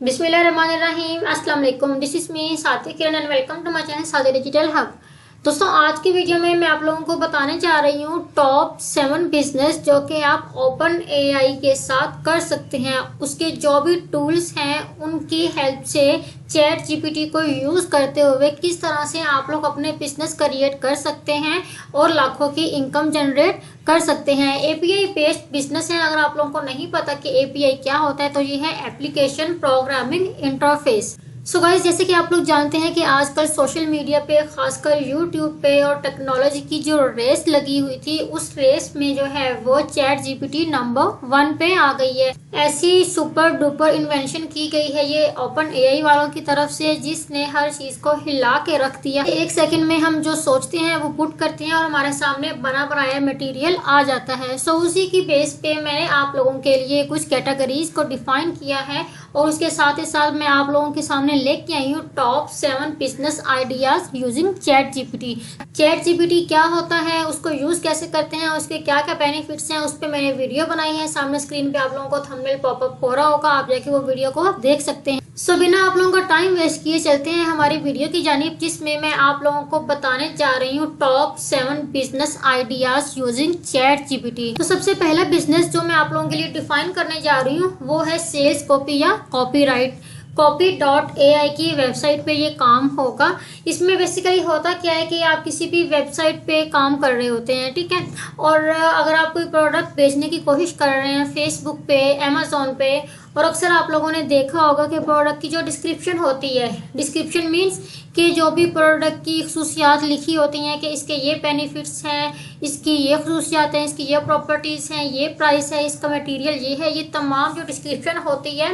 बिस्मिल्लाहिर्रहमानिर्रहीम। अस्सलाम वालेकुम। This is me Saathi Kiran and welcome to my channel Saathi digital hub. दोस्तों, आज की वीडियो में मैं आप लोगों को बताने जा रही हूँ टॉप 7 बिजनेस जो कि आप ओपन एआई के साथ कर सकते हैं। उसके जो भी टूल्स हैं उनकी हेल्प से चैट जीपीटी को यूज करते हुए किस तरह से आप लोग अपने बिजनेस क्रिएट कर सकते हैं और लाखों की इनकम जनरेट कर सकते हैं। एपीआई बेस्ड बिजनेस है। अगर आप लोगों को नहीं पता कि एपीआई क्या होता है तो ये है application programming interface. So guys, जैसे कि आप लोग जानते हैं कि आजकल सोशल मीडिया पे, खासकर यूट्यूब पे और टेक्नोलॉजी की जो रेस लगी हुई थी, उस रेस में जो है वो चैट जीपीटी नंबर 1 पे आ गई है। ऐसी सुपर डुपर इन्वेंशन की गई है ये ओपन एआई वालों की तरफ से, जिसने हर चीज को हिला के रख दिया। एक सेकंड में हम जो सोचते हैं वो पुट करते हैं और हमारे सामने बना बनाया मटेरियल आ जाता है। सो उसी की बेस पे मैंने आप लोगों के लिए कुछ कैटेगरीज को डिफाइन किया है और उसके साथ ही साथ मैं आप लोगों के सामने लेके आई हूँ top 7 business ideas using chat GPT. Chat GPT क्या होता है, उसको यूज कैसे करते हैं, उसके क्या क्या बेनिफिट्स हैं, उस पर मैंने वीडियो बनाई है। सामने स्क्रीन पे आप लोगों को थंबनेल पॉपअप हो रहा होगा, आप जाके वो वीडियो को देख सकते हैं। सो बिना आप लोगों का टाइम वेस्ट किए चलते हैं हमारी वीडियो की जानिब, जिसमें मैं आप लोगों को बताने जा रही हूँ top 7 business ideas using chat GPT. तो सबसे पहला बिजनेस जो मैं आप लोगों के लिए डिफाइन करने जा रही हूँ वो है सेल्स कॉपी या कॉपीराइट। copy.ai की वेबसाइट पे ये काम होगा। इसमें बेसिकली होता क्या है कि आप किसी भी वेबसाइट पे काम कर रहे होते हैं, ठीक है, और अगर आप कोई प्रोडक्ट बेचने की कोशिश कर रहे हैं फेसबुक पे, अमेजोन पे, और अक्सर आप लोगों ने देखा होगा कि प्रोडक्ट की जो डिस्क्रिप्शन होती है, डिस्क्रिप्शन मीन्स कि जो भी प्रोडक्ट की खसूसियात लिखी होती हैं कि इसके ये बेनिफिट्स हैं, इसकी ये खसूसियात हैं, इसकी ये प्रॉपर्टीज़ हैं, ये प्राइस है, इसका मटेरियल ये है, ये तमाम जो डिस्क्रिप्शन होती है,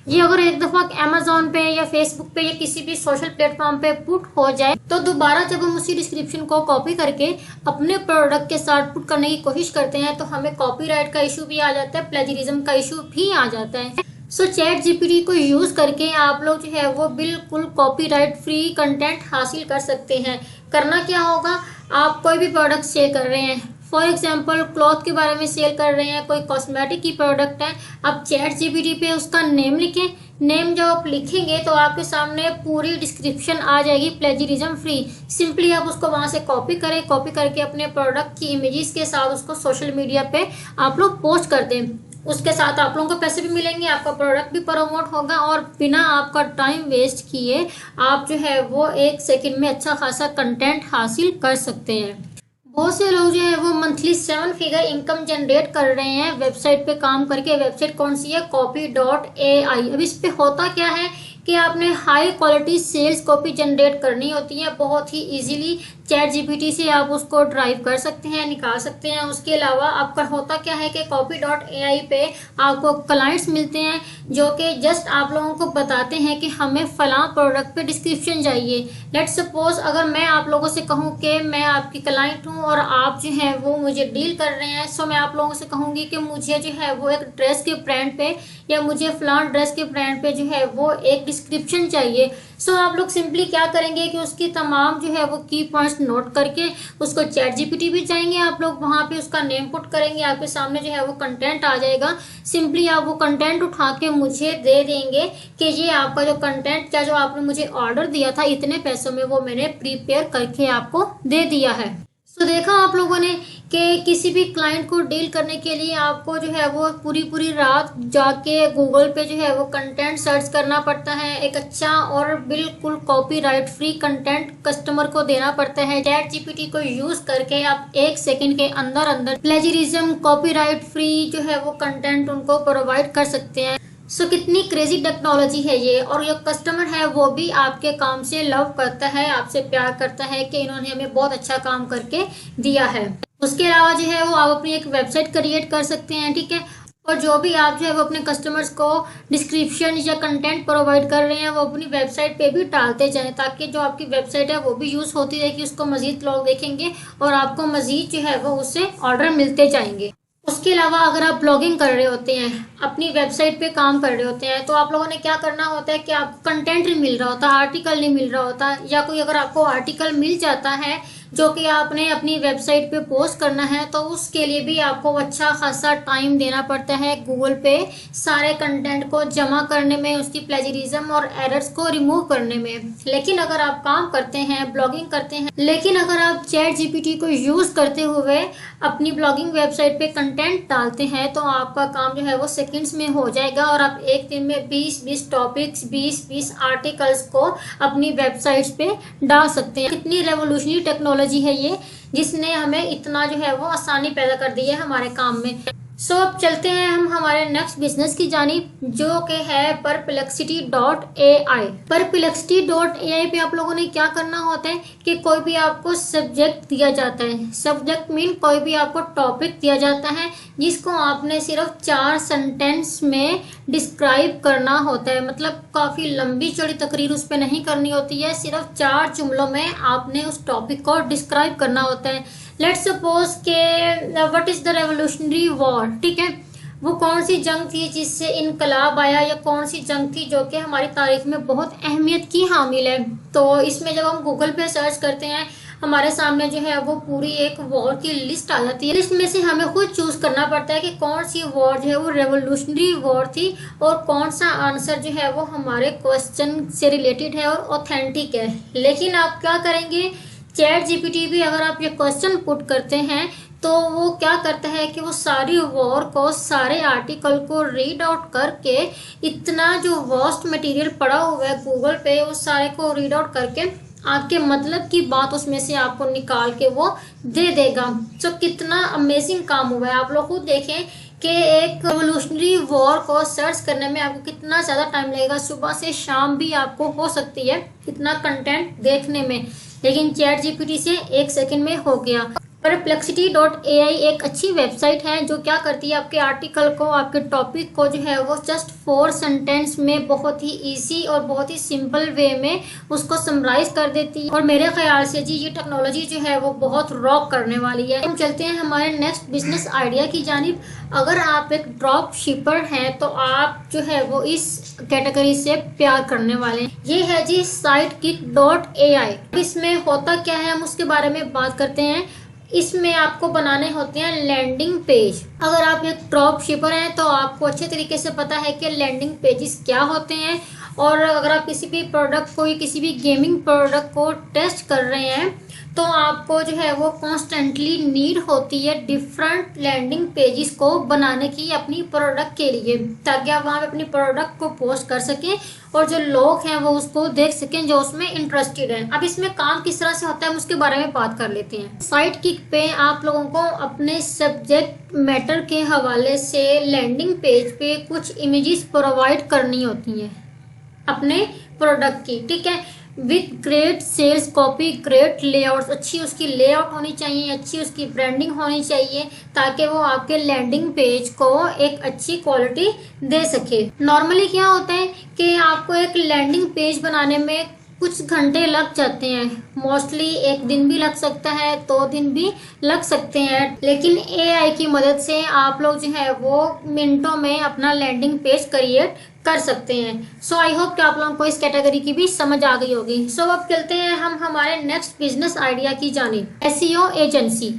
ये अगर एक दफा अमेजोन पे या फेसबुक पे या किसी भी सोशल प्लेटफॉर्म पे पुट हो जाए तो दोबारा जब हम उसी डिस्क्रिप्शन को कॉपी करके अपने प्रोडक्ट के साथ पुट करने की कोशिश करते हैं तो हमें कॉपीराइट का इशू भी आ जाता है, प्लेजरिज्म का इशू भी आ जाता है। सो चैट जीपीटी को यूज करके आप लोग जो है वो बिल्कुल कॉपीराइट फ्री कंटेंट हासिल कर सकते हैं। करना क्या होगा, आप कोई भी प्रोडक्ट सेल कर रहे हैं, फॉर एग्जाम्पल क्लॉथ के बारे में सेल कर रहे हैं, कोई कॉस्मेटिक की प्रोडक्ट है, आप चैट जीपीटी पे उसका नेम लिखें। नेम जब आप लिखेंगे तो आपके सामने पूरी डिस्क्रिप्शन आ जाएगी प्लेजरिज्म फ्री। सिंपली आप उसको वहां से कॉपी करें, कॉपी करके अपने प्रोडक्ट की इमेजेस के साथ उसको सोशल मीडिया पे आप लोग पोस्ट कर दें। उसके साथ आप लोगों को पैसे भी मिलेंगे, आपका प्रोडक्ट भी प्रमोट होगा और बिना आपका टाइम वेस्ट किए आप जो है वो एक सेकंड में अच्छा खासा कंटेंट हासिल कर सकते हैं। बहुत से लोग जो है वो मंथली 7 फिगर इनकम जनरेट कर रहे हैं वेबसाइट पे काम करके। वेबसाइट कौन सी है? copy.ai। अब इस पे होता क्या है कि आपने high quality sales copy generate करनी होती है। बहुत ही इजीली चैट जीपीटी से आप उसको ड्राइव कर सकते हैं, निकाल सकते हैं। उसके अलावा आपका होता क्या है कि copy.ai पे आपको क्लाइंट्स मिलते हैं जो कि जस्ट आप लोगों को बताते हैं कि हमें फलां प्रोडक्ट पे डिस्क्रिप्शन चाहिए। लेट्स सपोज अगर मैं आप लोगों से कहूँ कि मैं आपकी क्लाइंट हूँ और आप जो है वो मुझे डील कर रहे हैं, सो मैं आप लोगों से कहूँगी कि मुझे जो है वो एक ड्रेस के ब्रांड पे या मुझे फलां ड्रेस के ब्रांड पे जो है वो एक डिस्क्रिप्शन चाहिए। सो आप लोग सिंपली क्या करेंगे कि उसकी तमाम जो है वो की पॉइंट्स नोट करके उसको चैट जीपीटी भी जाएंगे, आप लोग वहां पे उसका नेम पुट करेंगे, आपके सामने जो है वो कंटेंट आ जाएगा। सिंपली आप वो कंटेंट उठा के मुझे दे देंगे कि ये आपका जो कंटेंट क्या जो आपने मुझे ऑर्डर दिया था इतने पैसों में वो मैंने प्रिपेयर करके आपको दे दिया है। तो देखा आप लोगों ने कि किसी भी क्लाइंट को डील करने के लिए आपको जो है वो पूरी पूरी रात जाके गूगल पे जो है वो कंटेंट सर्च करना पड़ता है। एक अच्छा और बिल्कुल कॉपीराइट फ्री कंटेंट कस्टमर को देना पड़ता है। चैट जीपीटी को यूज करके आप एक सेकंड के अंदर अंदर प्लेजरिज्म कॉपीराइट फ्री जो है वो कंटेंट उनको प्रोवाइड कर सकते हैं। सो कितनी क्रेजी टेक्नोलॉजी है ये, और जो कस्टमर है वो भी आपके काम से लव करता है, आपसे प्यार करता है कि इन्होंने हमें बहुत अच्छा काम करके दिया है। उसके अलावा जो है वो आप अपनी एक वेबसाइट क्रिएट कर सकते हैं, ठीक है, और जो भी आप जो है वो अपने कस्टमर्स को डिस्क्रिप्शन या कंटेंट प्रोवाइड कर रहे हैं वो अपनी वेबसाइट पे भी डालते जाएं, ताकि जो आपकी वेबसाइट है वो भी यूज होती रहे कि उसको मजीद लोग देखेंगे और आपको मजीद जो है वो उससे ऑर्डर मिलते जाएंगे। उसके अलावा अगर आप ब्लॉगिंग कर रहे होते हैं, अपनी वेबसाइट पे काम कर रहे होते हैं, तो आप लोगों ने क्या करना होता है कि आप कंटेंट नहीं मिल रहा होता, आर्टिकल नहीं मिल रहा होता, या कोई अगर आपको आर्टिकल मिल जाता है जो कि आपने अपनी वेबसाइट पे पोस्ट करना है, तो उसके लिए भी आपको अच्छा खासा टाइम देना पड़ता है गूगल पे सारे कंटेंट को जमा करने में, उसकी प्लेजरिज्म और एरर्स को रिमूव करने में। लेकिन अगर आप काम करते हैं, ब्लॉगिंग करते हैं, लेकिन अगर आप चैट जीपीटी को यूज करते हुए अपनी ब्लॉगिंग वेबसाइट पे कंटेंट डालते हैं, तो आपका काम जो है वो सेकंड्स में हो जाएगा और आप एक दिन में 20-20 टॉपिक्स, 20-20 आर्टिकल्स को अपनी वेबसाइट्स पे डाल सकते हैं। कितनी रेवोल्यूशनरी टेक्नोलॉजी है ये, जिसने हमें इतना जो है वो आसानी पैदा कर दी है हमारे काम में। सो अब चलते हैं हम हमारे नेक्स्ट बिजनेस की जानिब, जो कि है Perplexity.ai। Perplexity.ai पे आप लोगों ने क्या करना होता है कि कोई भी आपको सब्जेक्ट दिया जाता है, सब्जेक्ट मीन कोई भी आपको टॉपिक दिया जाता है जिसको आपने सिर्फ 4 सेंटेंस में डिस्क्राइब करना होता है। मतलब काफी लंबी चौड़ी तकरीर उस पर नहीं करनी होती है, सिर्फ 4 जुमलों में आपने उस टॉपिक को डिस्क्राइब करना होता है। लेट्स सपोज के what is the revolutionary war, ठीक है, वो कौन सी जंग थी जिससे इनकलाब आया, या कौन सी जंग थी जो कि हमारी तारीख में बहुत अहमियत की हामिल है। तो इसमें जब हम गूगल पे सर्च करते हैं, हमारे सामने जो है वो पूरी एक वॉर की लिस्ट आ जाती है। लिस्ट में से हमें खुद चूज करना पड़ता है कि कौन सी वॉर जो है वो रेवोल्यूशनरी वॉर थी और कौन सा आंसर जो है वो हमारे क्वेश्चन से रिलेटेड है और ऑथेंटिक है। लेकिन आप क्या करेंगे, चैट जीपीटी भी अगर आप ये क्वेश्चन पुट करते हैं तो वो क्या करता है कि वो सारी वॉर को, सारे आर्टिकल को रीड आउट करके, इतना जो वास्ट मटेरियल पड़ा हुआ है गूगल पे, उस सारे को रीड आउट करके आपके मतलब की बात उसमें से आपको निकाल के वो दे देगा। तो कितना अमेजिंग काम हुआ है। आप लोग खुद देखें कि एक रेवोल्यूशनरी वॉर को सर्च करने में आपको कितना ज़्यादा टाइम लगेगा, सुबह से शाम भी आपको हो सकती है इतना कंटेंट देखने में, लेकिन चैट जीपीटी से 1 सेकंड में हो गया। Perplexity.ai एक अच्छी वेबसाइट है जो क्या करती है, आपके आर्टिकल को, आपके टॉपिक को जो है वो जस्ट 4 सेंटेंस में बहुत ही इजी और बहुत ही सिंपल वे में उसको समराइज कर देती है। और मेरे ख्याल से जी ये टेक्नोलॉजी जो है वो बहुत रॉक करने वाली है। हम चलते हैं हमारे नेक्स्ट बिजनेस आइडिया की जानिब। अगर आप एक ड्रॉप शिपर हैं तो आप जो है वो इस कैटेगरी से प्यार करने वाले हैं। ये है जी Sidekick.ai। इसमें होता क्या है हम उसके बारे में बात करते हैं। इसमें आपको बनाने होते हैं लैंडिंग पेज। अगर आप एक ड्रॉप शिपर हैं तो आपको अच्छे तरीके से पता है कि लैंडिंग पेजेस क्या होते हैं। और अगर आप किसी भी प्रोडक्ट को, किसी भी गेमिंग प्रोडक्ट को टेस्ट कर रहे हैं तो आपको जो है वो कॉन्स्टेंटली नीड होती है डिफरेंट लैंडिंग पेजेस को बनाने की अपनी प्रोडक्ट के लिए, ताकि आप वहाँ पे अपनी प्रोडक्ट को पोस्ट कर सकें और जो लोग हैं वो उसको देख सकें जो उसमें इंटरेस्टेड हैं। अब इसमें काम किस तरह से होता है हम उसके बारे में बात कर लेते हैं। साइडकिक पे आप लोगों को अपने सब्जेक्ट मैटर के हवाले से लैंडिंग पेज पे कुछ इमेजेस प्रोवाइड करनी होती हैं अपने प्रोडक्ट की, ठीक है, with great sales copy, great layout, अच्छी उसकी लेआउट होनी चाहिए, अच्छी उसकी ब्रांडिंग होनी चाहिए, ताकि वो आपके लैंडिंग पेज को एक अच्छी क्वालिटी दे सके। नॉर्मली क्या होता है कि आपको एक लैंडिंग पेज बनाने में कुछ घंटे लग जाते हैं, मोस्टली 1 दिन भी लग सकता है, 2 दिन भी लग सकते हैं, लेकिन एआई की मदद से आप लोग जो है वो मिनटों में अपना लैंडिंग पेज क्रिएट कर सकते हैं। सो आई होप कि आप लोगों को इस कैटेगरी की भी समझ आ गई होगी। सो अब चलते हैं हम हमारे नेक्स्ट बिजनेस आइडिया की जानिब। SEO agency,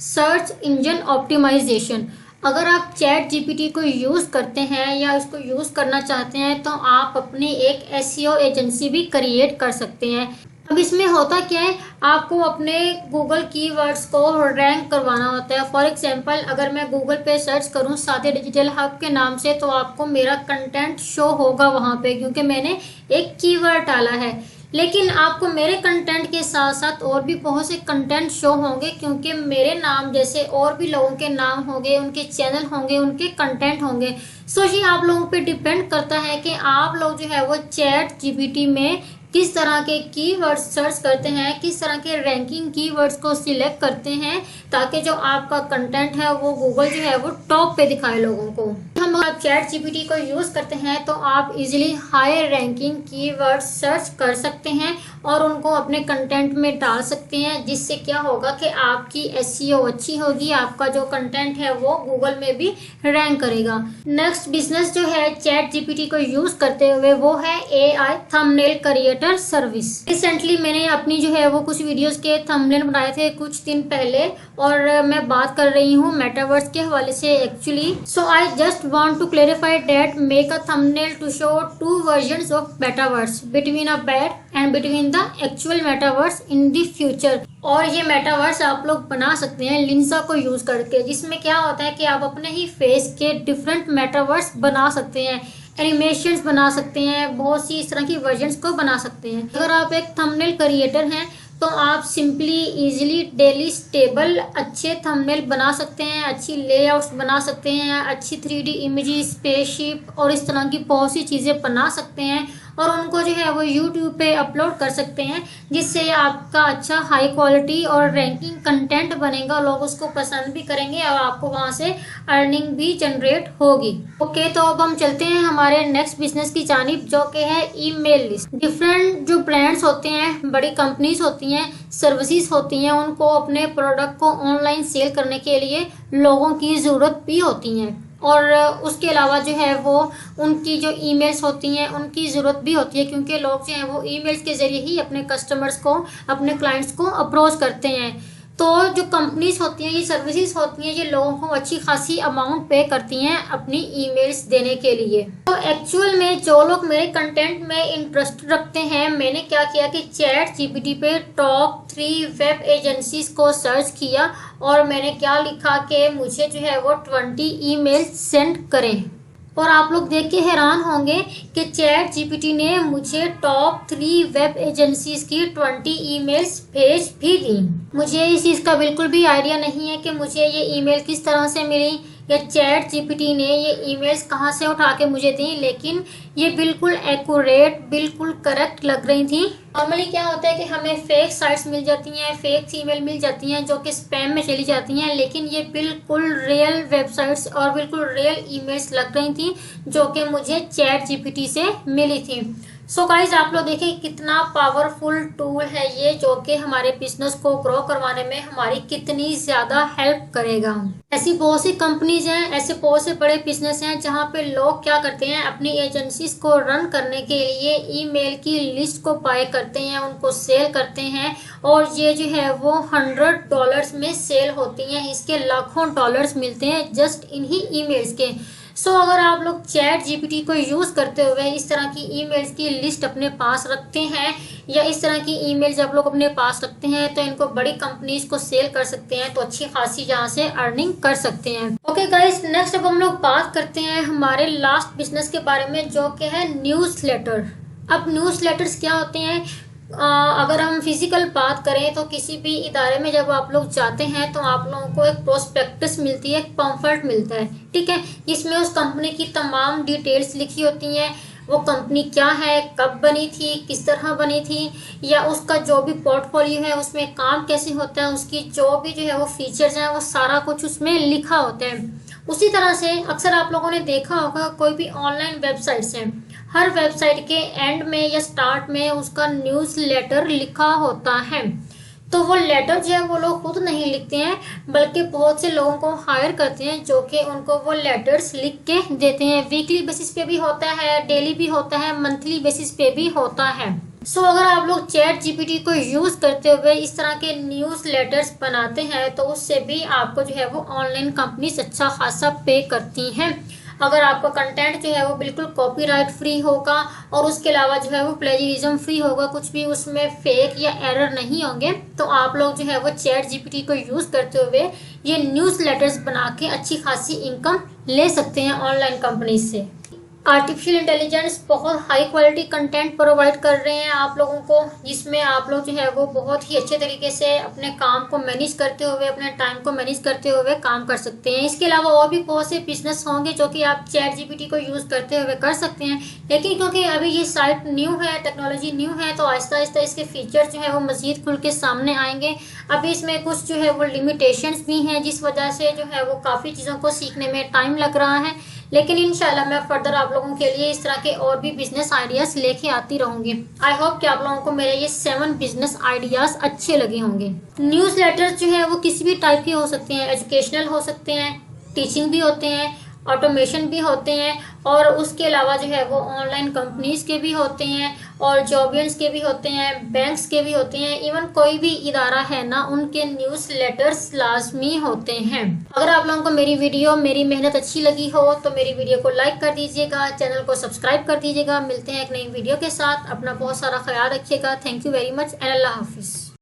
search engine optimisation. अगर आप चैट जीपीटी को यूज करते हैं या इसको यूज करना चाहते हैं तो आप अपनी एक एसईओ एजेंसी भी क्रिएट कर सकते हैं। अब इसमें होता क्या है, आपको अपने गूगल कीवर्ड्स को रैंक करवाना होता है। फॉर एग्जांपल अगर मैं गूगल पे सर्च करूं सादे डिजिटल हब के नाम से तो आपको मेरा कंटेंट शो होगा वहां पे, क्योंकि मैंने एक कीवर्ड डाला है। लेकिन आपको मेरे कंटेंट के साथ साथ और भी बहुत से कंटेंट शो होंगे, क्योंकि मेरे नाम जैसे और भी लोगों के नाम होंगे, उनके चैनल होंगे, उनके कंटेंट होंगे। सो ये आप लोगों पे डिपेंड करता है कि आप लोग जो है वो चैट जीपीटी में किस तरह के कीवर्ड्स सर्च करते हैं, किस तरह के रैंकिंग कीवर्ड्स को सिलेक्ट करते हैं, ताकि जो आपका कंटेंट है वो गूगल जो है वो टॉप पे दिखाए लोगों को। हम आप चैट जीपीटी को यूज करते हैं तो आप easily high ranking keywords search कर सकते हैं और उनको अपने कंटेंट में डाल सकते हैं, जिससे क्या होगा कि आपकी एसईओ अच्छी होगी, आपका जो कंटेंट है वो गूगल में भी रैंक करेगा। नेक्स्ट बिजनेस जो है चैट जीपीटी को यूज करते हुए वो है AI thumbnail creator service. Recently मैंने अपनी जो है वो कुछ वीडियोस के थंबनेल बनाए थे कुछ दिन पहले, और मैं बात कर रही हूँ मेटावर्स के हवाले से actually. So I just want to clarify that make a thumbnail to show 2 versions of metaverse between a bad and between the actual metaverse in the future. और ये मेटावर्स आप लोग बना सकते हैं लिंसा को यूज करके, जिसमें क्या होता है कि आप अपने ही फेस के डिफरेंट मेटावर्स बना सकते हैं, एनिमेशंस बना सकते हैं, बहुत सी इस तरह की वर्जन्स को बना सकते हैं। अगर आप एक थंबनेल क्रिएटर हैं तो आप सिंपली इजीली डेली स्टेबल अच्छे थंबनेल बना सकते हैं, अच्छी लेआउट्स बना सकते हैं, अच्छी 3D इमेजेस, स्पेसशिप और इस तरह की बहुत सी चीज़ें बना सकते हैं और उनको जो है वो यूट्यूब पे अपलोड कर सकते हैं, जिससे आपका अच्छा हाई क्वालिटी और रैंकिंग कंटेंट बनेगा, लोग उसको पसंद भी करेंगे और आपको वहां से अर्निंग भी जनरेट होगी। ओके, तो अब हम चलते हैं हमारे नेक्स्ट बिजनेस की जानिब, जो कि है ईमेल लिस्ट। डिफरेंट जो ब्रांड्स होते हैं, बड़ी कंपनीज होती हैं, सर्विसेज होती हैं, उनको अपने प्रोडक्ट को ऑनलाइन सेल करने के लिए लोगों की ज़रूरत भी होती है, और उसके अलावा जो है वो उनकी जो ईमेल्स होती हैं उनकी ज़रूरत भी होती है, क्योंकि लोग जो हैं वो ईमेल्स के ज़रिए ही अपने कस्टमर्स को, अपने क्लाइंट्स को अप्रोच करते हैं। तो जो कंपनीज होती हैं, ये सर्विसेज होती हैं, ये लोगों को अच्छी खासी अमाउंट पे करती हैं अपनी ईमेल्स देने के लिए। तो एक्चुअल में जो लोग मेरे कंटेंट में इंटरेस्ट रखते हैं, मैंने क्या किया कि चैट जीपीटी पे टॉप 3 वेब एजेंसीज को सर्च किया और मैंने क्या लिखा कि मुझे जो है वो 20 ईमेल सेंड करें। और आप लोग देख के हैरान होंगे कि चैट जीपीटी ने मुझे टॉप 3 वेब एजेंसीज की 20 ईमेल्स भेज भी दी। मुझे इस चीज़ का बिल्कुल भी आइडिया नहीं है कि मुझे ये ईमेल किस तरह से मिली या चैट जीपीटी ने ये ईमेल्स कहाँ से उठा के मुझे दी, लेकिन ये बिल्कुल एक्यूरेट, बिल्कुल करेक्ट लग रही थी। नॉर्मली क्या होता है कि हमें फेक साइट्स मिल जाती हैं, फेक ईमेल मिल जाती हैं जो कि स्पैम में चली जाती हैं, लेकिन ये बिल्कुल रियल वेबसाइट्स और बिल्कुल रियल ईमेल्स लग रही थी जो कि मुझे चैट जीपीटी से मिली थी। सो गाइज, आप लोग देखें कितना पावरफुल टूल है ये, जो कि हमारे बिजनेस को ग्रो करवाने में हमारी कितनी ज्यादा हेल्प करेगा। ऐसी बहुत सी कंपनीज हैं, ऐसे बहुत से बड़े बिजनेस हैं जहां पे लोग क्या करते हैं, अपनी एजेंसीज को रन करने के लिए ईमेल की लिस्ट को बाय करते हैं, उनको सेल करते हैं, और ये जो है वो $100 में सेल होती हैं। इसके लाखों डॉलर्स मिलते हैं जस्ट इन्हीं ईमेल्स के। सो अगर आप लोग चैट जीपीटी को यूज़ करते हुए इस तरह की ईमेल्स की लिस्ट अपने पास रखते हैं, या इस तरह की ईमेल्स आप लोग अपने पास रखते हैं, तो इनको बड़ी कंपनीज को सेल कर सकते हैं, तो अच्छी खासी यहाँ से अर्निंग कर सकते हैं। ओके गाइस, नेक्स्ट अब हम लोग बात करते हैं हमारे लास्ट बिजनेस के बारे में, जो कि है न्यूज़ लेटर। अब न्यूज़ लेटर्स क्या होते हैं? अगर हम फिजिकल बात करें तो किसी भी इदारे में जब आप लोग जाते हैं तो आप लोगों को एक प्रोस्पेक्टस मिलती है, एक पम्फलेट मिलता है, ठीक है, जिसमें उस कंपनी की तमाम डिटेल्स लिखी होती हैं। वो कंपनी क्या है, कब बनी थी, किस तरह बनी थी, या उसका जो भी पोर्टफोलियो है उसमें काम कैसे होता है, उसकी जो भी जो है वो फीचर्स हैं, वो सारा कुछ उसमें लिखा होता है। उसी तरह से अक्सर आप लोगों ने देखा होगा कोई भी ऑनलाइन वेबसाइट्स हैं, हर वेबसाइट के एंड में या स्टार्ट में उसका न्यूज़ लेटर लिखा होता है। तो वो लेटर जो है वो लोग खुद नहीं लिखते हैं, बल्कि बहुत से लोगों को हायर करते हैं जो कि उनको वो लेटर्स लिख के देते हैं। वीकली बेसिस पे भी होता है, डेली भी होता है, मंथली बेसिस पे भी होता है। सो अगर आप लोग चैट जीपीटी को यूज करते हुए इस तरह के न्यूज़ लेटर्स बनाते हैं तो उससे भी आपको जो है वो ऑनलाइन कंपनीज अच्छा खासा पे करती हैं। अगर आपका कंटेंट जो है वो बिल्कुल कॉपीराइट फ्री होगा और उसके अलावा जो है वो प्लेजरिज्म फ्री होगा, कुछ भी उसमें फेक या एरर नहीं होंगे, तो आप लोग जो है वो चैट जीपीटी को यूज करते हुए ये न्यूज़ लेटर्स बना के अच्छी खासी इनकम ले सकते हैं ऑनलाइन कंपनी से। आर्टिफिशियल इंटेलिजेंस बहुत हाई क्वालिटी कंटेंट प्रोवाइड कर रहे हैं आप लोगों को, जिसमें आप लोग जो है वो बहुत ही अच्छे तरीके से अपने काम को मैनेज करते हुए, अपने टाइम को मैनेज करते हुए काम कर सकते हैं। इसके अलावा और भी बहुत से बिजनेस होंगे जो कि आप चैट जीपीटी को यूज़ करते हुए कर सकते हैं, लेकिन क्योंकि अभी ये साइट न्यू है, टेक्नोलॉजी न्यू है, तो आहिस्ता आहिस्ता इसके फीचर्स जो है वो मजीद खुल के सामने आएंगे। अभी इसमें कुछ जो है वो लिमिटेशंस भी हैं, जिस वजह से जो है वो काफ़ी चीज़ों को सीखने में टाइम लग रहा है, लेकिन इंशाल्लाह मैं फर्दर आप लोगों के लिए इस तरह के और भी बिजनेस आइडियाज लेके आती रहूंगी। आई होप कि आप लोगों को मेरे ये 7 बिजनेस आइडियाज अच्छे लगे होंगे। न्यूज़ लेटर्स जो है वो किसी भी टाइप के हो सकते हैं, एजुकेशनल हो सकते हैं, टीचिंग भी होते हैं, ऑटोमेशन भी होते हैं, और उसके अलावा जो है वो ऑनलाइन कंपनीज के भी होते हैं, और जॉबियंस के भी होते हैं, बैंक्स के भी होते हैं, इवन कोई भी इदारा है ना उनके न्यूज़ लेटर्स लाजमी होते हैं। अगर आप लोगों को मेरी वीडियो, मेरी मेहनत अच्छी लगी हो तो मेरी वीडियो को लाइक कर दीजिएगा, चैनल को सब्सक्राइब कर दीजिएगा। मिलते हैं एक नई वीडियो के साथ। अपना बहुत सारा ख्याल रखिएगा। Thank you very much and Allah Hafiz.